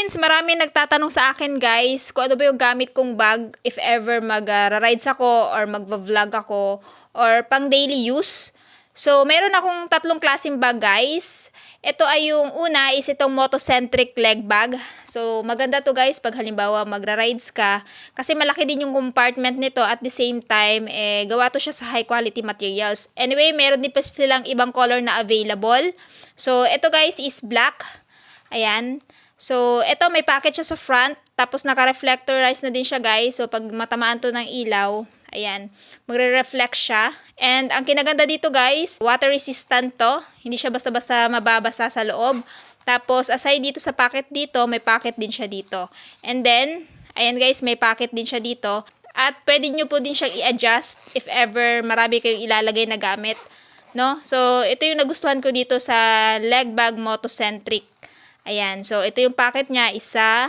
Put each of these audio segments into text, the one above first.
since marami nagtatanong sa akin guys kung ano ba yung gamit kong bag if ever mag-rides ako or mag-vlog ako or pang daily use. So, meron akong tatlong klaseng bag guys. Ito ay yung una is itong motocentric leg bag. So, maganda to guys pag halimbawa magra-rides ka. Kasi malaki din yung compartment nito at the same time, gawa to siya sa high quality materials. Anyway, meron din pa silang ibang color na available. So, ito guys is black. Ayan. So, ito may packet siya sa front. Tapos naka-reflectorize na din siya guys. So, pag matamaan to ng ilaw, ayan, magre-reflect siya. And ang kinaganda dito guys, water resistant to. Hindi siya basta-basta mababasa sa loob. Tapos, aside dito sa packet dito, may packet din siya dito. And then, ayan guys, may packet din siya dito. At pwede nyo po din siyang i-adjust if ever marami kayong ilalagay na gamit. No? So, ito yung nagustuhan ko dito sa leg bag motocentric. Ayan, so ito yung packet niya, isa,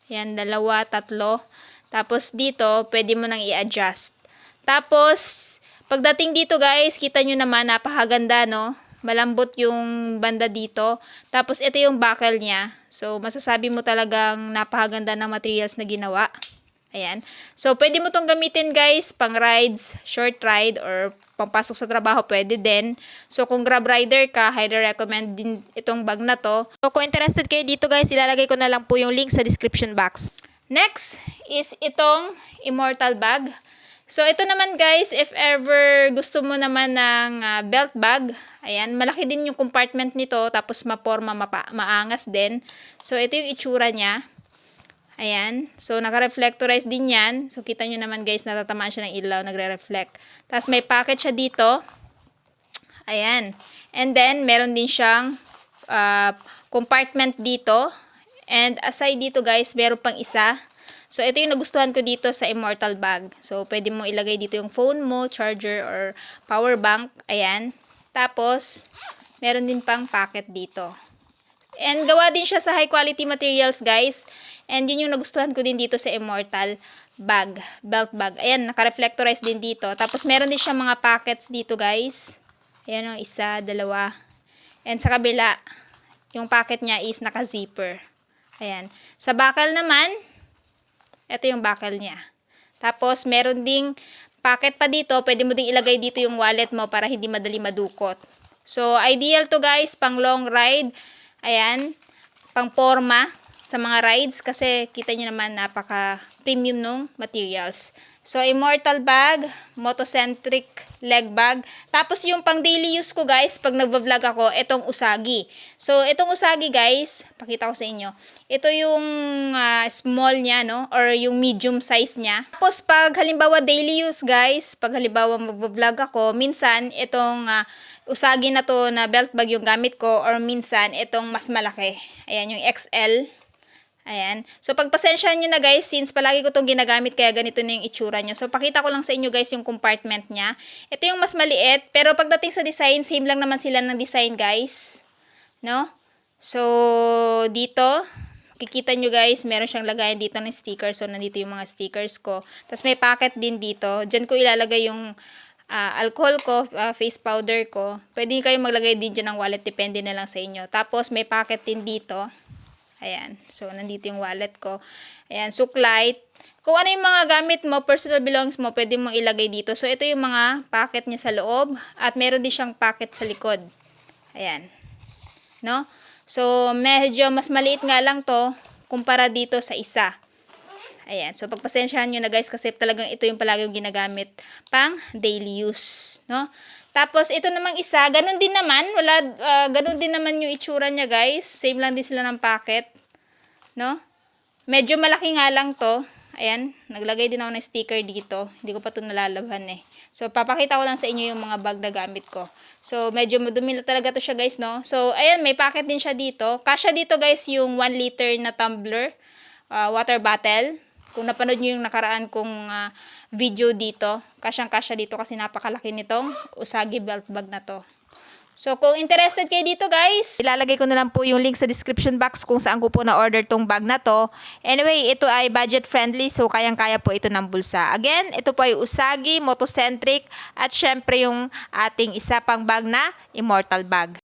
ayan, dalawa, tatlo. Tapos dito, pwede mo nang i-adjust. Tapos, pagdating dito guys, kita nyo naman, napakaganda, no? Malambot yung banda dito. Tapos ito yung buckle niya. So, masasabi mo talagang napakaganda ng materials na ginawa. Ayan. So, pwede mo tong gamitin guys, pang rides, short ride, or pampasok sa trabaho, pwede din. So, kung grab rider ka, highly recommend din itong bag na to. So, kung interested kayo dito guys, ilalagay ko na lang po yung link sa description box. Next is itong Immortal bag. So, ito naman guys, if ever gusto mo naman ng belt bag, ayan, malaki din yung compartment nito, tapos maporma, maangas din. So, ito yung itsura niya. Ayan. So, naka-reflectorize din yan. So, kita nyo naman guys, natatamaan siya ng ilaw, nagre-reflect. Tapos, may packet siya dito. Ayan. And then, meron din siyang compartment dito. And aside dito guys, meron pang isa. So, ito yung nagustuhan ko dito sa Immortal bag. So, pwede mo ilagay dito yung phone mo, charger, or power bank. Ayan. Tapos, meron din pang packet dito. And gawa din siya sa high quality materials guys. And yun yung nagustuhan ko din dito sa Immortal bag, belt bag. Ayan, naka-reflectorize din dito. Tapos meron din siya mga packets dito guys. Ayan o, isa, dalawa. And sa kabila, yung packet niya is naka-zipper. Ayan. Sa buckle naman, ito yung buckle niya. Tapos meron ding packet pa dito. Pwede mo ding ilagay dito yung wallet mo para hindi madali madukot. So, ideal to guys, pang long ride. Ayan, pang forma sa mga rides kasi kita nyo naman napaka premium nung materials. So, Immortal bag, motocentric leg bag. Tapos yung pang daily use ko guys, pag nagba-vlog ako, itong Usagi. So, itong Usagi guys, pakita ko sa inyo. Ito yung small niya, no? Or yung medium size niya. Tapos, pag halimbawa daily use guys, pag halimbawa magba-vlog ako, minsan itong Usagi na to na belt bag yung gamit ko or minsan itong mas malaki. Ayan, yung XL. Ayan. So, pagpasensyahan nyo na guys, since palagi ko itong ginagamit, kaya ganito na yung itsura nyo. So, pakita ko lang sa inyo guys yung compartment niya. Ito yung mas maliit, pero pagdating sa design, same lang naman sila ng design guys. No? So, dito, makikita nyo guys, meron siyang lagayan dito ng sticker. So, nandito yung mga stickers ko. Tapos, may packet din dito. Diyan ko ilalagay yung alcohol ko, face powder ko. Pwede kayo maglagay din dyan ng wallet, depende na lang sa inyo. Tapos, may packet din dito. Ayan. So, nandito yung wallet ko. Ayan, suklay. Kung ano yung mga gamit mo, personal belongings mo, pwede mong ilagay dito. So, ito yung mga packet niya sa loob. At meron din siyang packet sa likod. Ayan. No? So, medyo mas maliit nga lang to kumpara dito sa isa. Ayan. So, pagpasensyahan nyo na guys kasi talagang ito yung palagi yung ginagamit pang daily use. No? Tapos, ito namang isa, ganun din naman, ganun din naman yung itsura niya guys. Same lang din sila ng packet. No? Medyo malaki nga lang to. Ayan, naglagay din ako ng sticker dito. Hindi ko pa ito nalalabhan eh. So, papakita ko lang sa inyo yung mga bag na gamit ko. So, medyo madumi na talaga to siya guys, no? So, ayan, may packet din siya dito. Kasya dito guys yung 1 liter na tumbler, water bottle. Kung napanood nyo yung nakaraan kong video dito, kasyang-kasya dito kasi napakalaki nitong Usagi belt bag na to. So, kung interested kayo dito guys, ilalagay ko na lang po yung link sa description box kung saan ko po na-order tong bag na to. Anyway, ito ay budget friendly so kayang-kaya po ito ng bulsa. Again, ito po ay Usagi, motocentric at syempre yung ating isa pang bag na Immortal bag.